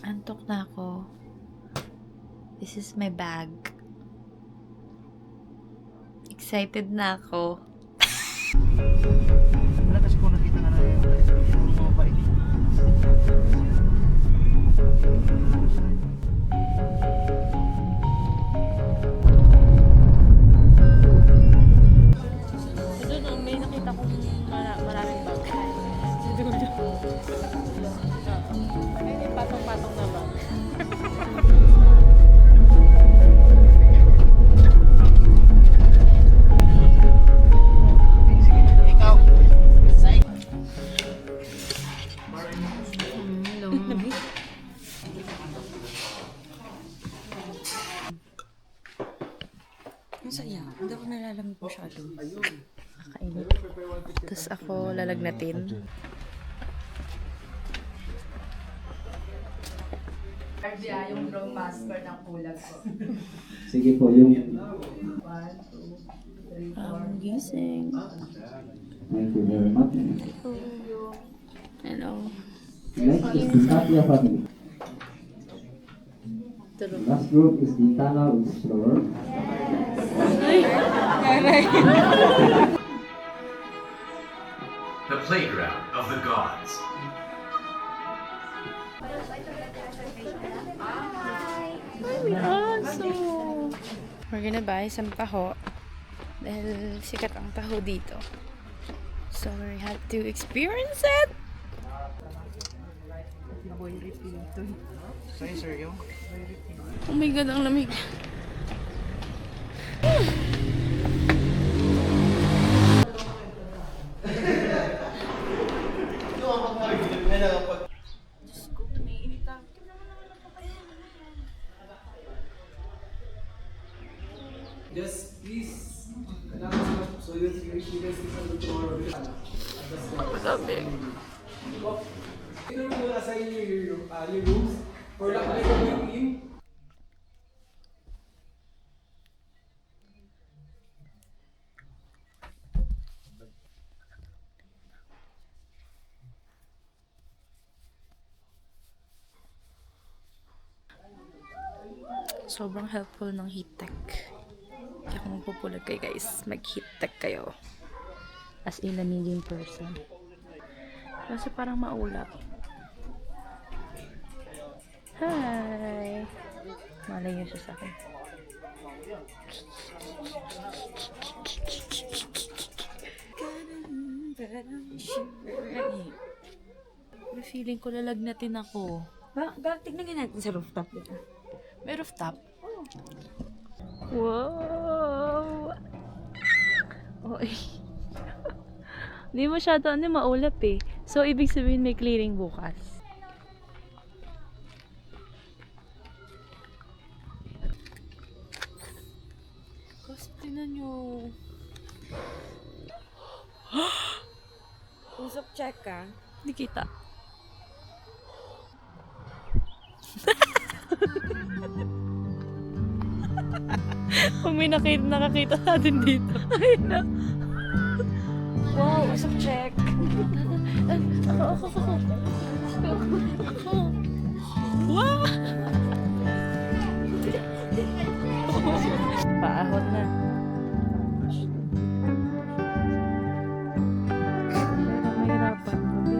Antok na ako. This is my bag. Excited na ako. Wala kasi kung nakita nga na yung mga bait. Ito no, may nakita kong maraming bag. Sa dulo. Ay, may patong-patong na bag. Ikaw. Lamig. Ang saya. Hindi ako nalalamig masyado. Kakainit. Tapos ako lalagnatin. RBI, yung brown masker ng kulag ko. Sige po, yung 1, 2, 3, 4. Gising. thank you very much. Hello. Next is the Satya family. Tulog. Last group is the Tanaw Explorer. The playground of the gods. Aso! We're gonna buy some taho. Dahil sikat ang taho dito. So we have to experience it! Sa'yo, sir, yung? Oh my god, ang lamig. Just please announce so you can see the tomorrow. Lamig. Ito mo assign your rooms for like going in. Sobrang helpful ng heat tech. Kaya kung magpupulag kayo guys, mag-heat tech kayo. As a lamiging person. Kasi parang maulap. Hi! Malay niyo siya sa akin. Feeling ko lalagnatin ako. Tignan nga natin sa rooftop dito. May rooftop? Wow! Oy. Hindi masyado maulap eh. So, ibig sabihin may clearing bukas. Kasi tinan nyo. Usap check ka. Hindi kita. Kung may nakakita natin dito. Ay na. Wow, usap check. Ako. Wow! Paahon na. Mahirapan kami.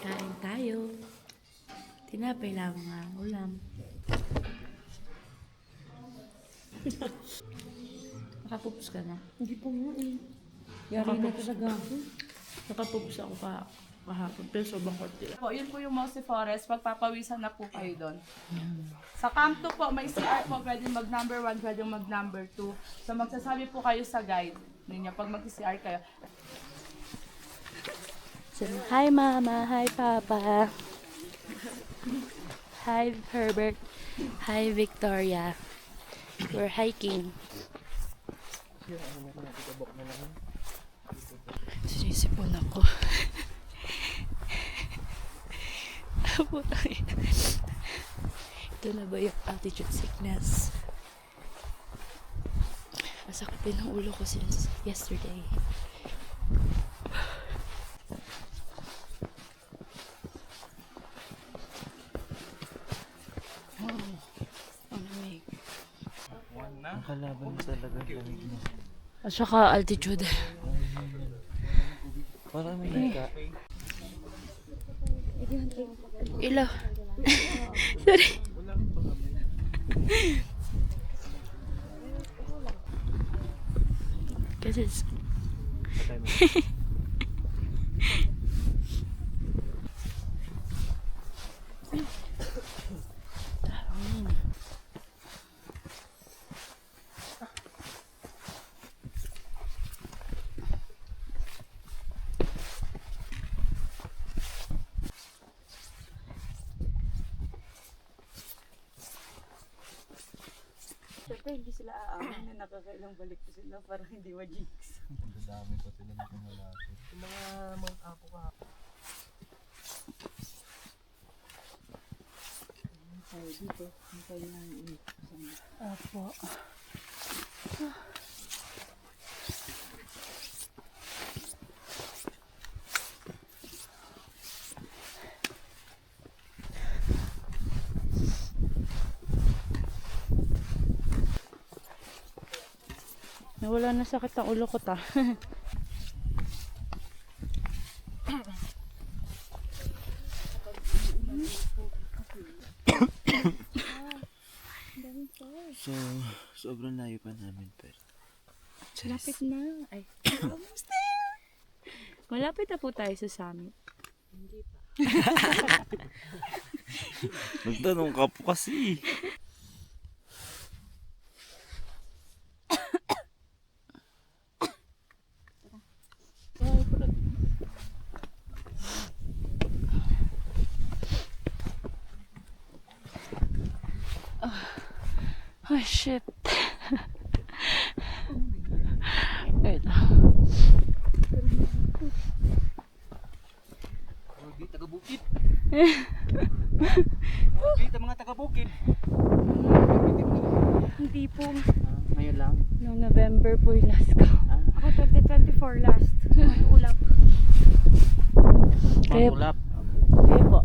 Kain tayo. Tinapay lang nga ulam. Nakapupos ka na? Hindi po mo eh. Yari na talaga ako. Nakapupos ako kahapon, pero sobrang korte lang. Po, yun po yung Mossy Forest. Pagpapawisan na po kayo doon. Sa Camp 2 po, may CR po. Pwede mag number 1, pwede mag number 2. So magsasabi po kayo sa guide ninyo pag mag-CR kayo. Hi Mama, hi Papa. Hi Herbert. Hi Victoria. We're hiking. Sinisipon ako. Ito na ba yung altitude sickness? Masakit din ang ulo ko since yesterday. Nakalaban talaga lamig mo. At saka altitude. Parang may hika. Ilaw. Sorry. Kasi Siyempre, hindi sila aamin na nakakailang balik ko sila para hindi ma-jinx. Dami pa sila malapit. Yung mga Mount Apo ka. Tayo dito, hintay na yung Apo. Nawala na sakit ang ulo ko ta. So, sobrang layo pa namin pero. Malapit na. Ay, almost there. Malapit na po tayo sa summit. Nagtanong ka po kasi. Oh shit. Wait. Hindi taga-bukid. Hindi mga taga-bukid. Hindi po. Ngayon lang. Noong November po yung last ko. Ako 2024 last. Ulap. Kaya, Ulap. kaya po.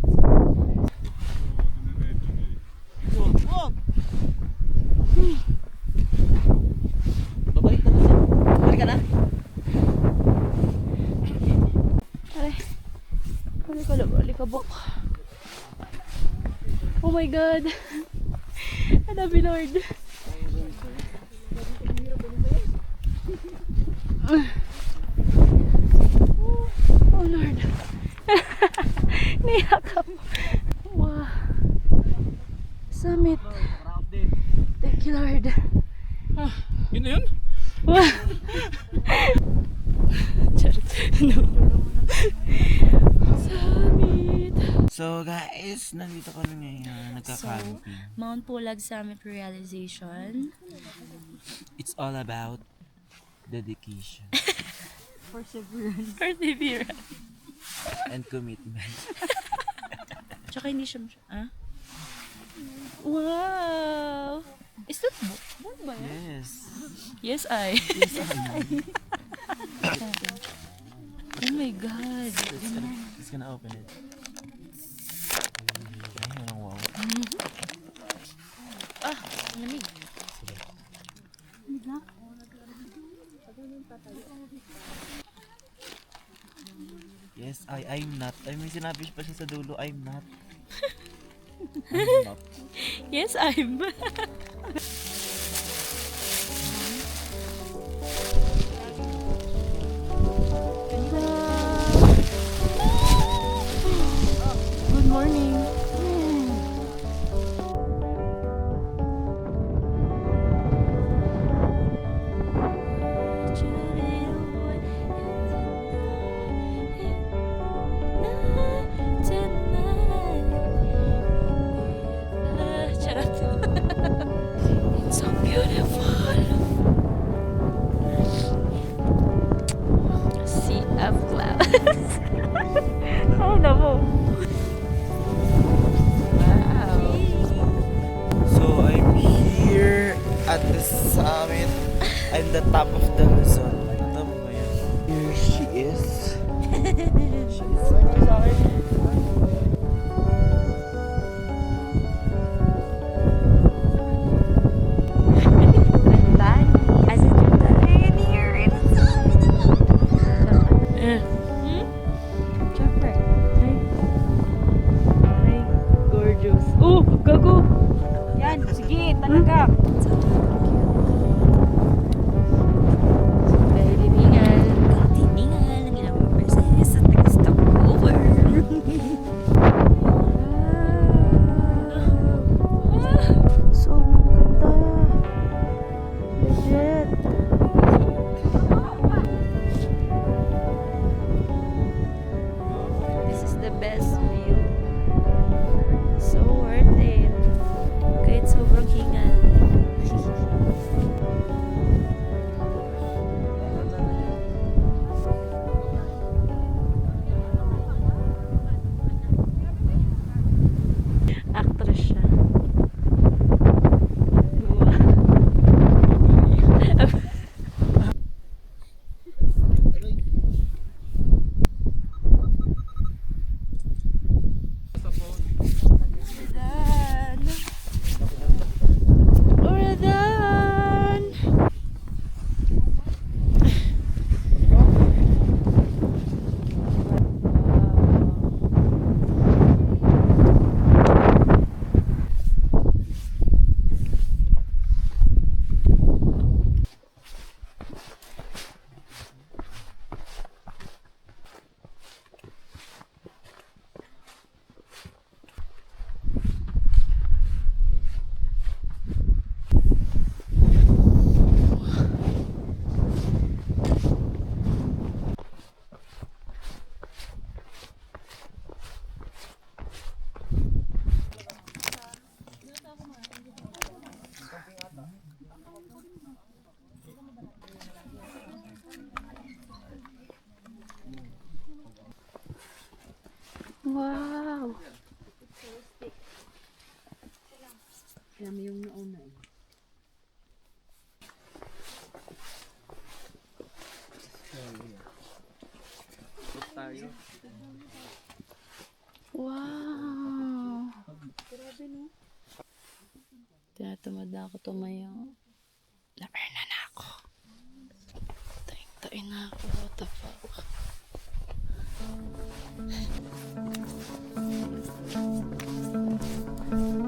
Wag! Babalik na kasi. Balik ka na? Aray. Alikabok. Oh my God. Hanabi Lord. Oh Lord. Niyakap. Wow. Summit. Thank you Lord. Yun na yun? Wow. Charot. No. Summit. So guys, nandito kami ngayon, nagka-camping. Mount Pulag Summit Realization. It's all about dedication Perseverance. Perseverance. and commitment. Tsaka hindi siya ah? Wow! Is that book ba yan? Yes. Yes, I. Oh my God. It's gonna open it. Ay, wow. Ah, lamig. Yes, I'm not. Ay, may sinabi pa siya sa dulo, I'm not. I'm not. Yes, I'm. Ganda. Wow! Kami yung nauna eh. Tayo. Wow! Tinatamad na ako tumayo. Na-earn na ako. Tayo na ako. What the fuck?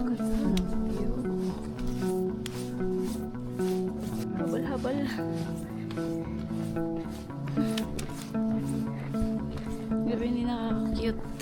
Ganda ng view. Habal-habal. Gabi ni nakaka-cute.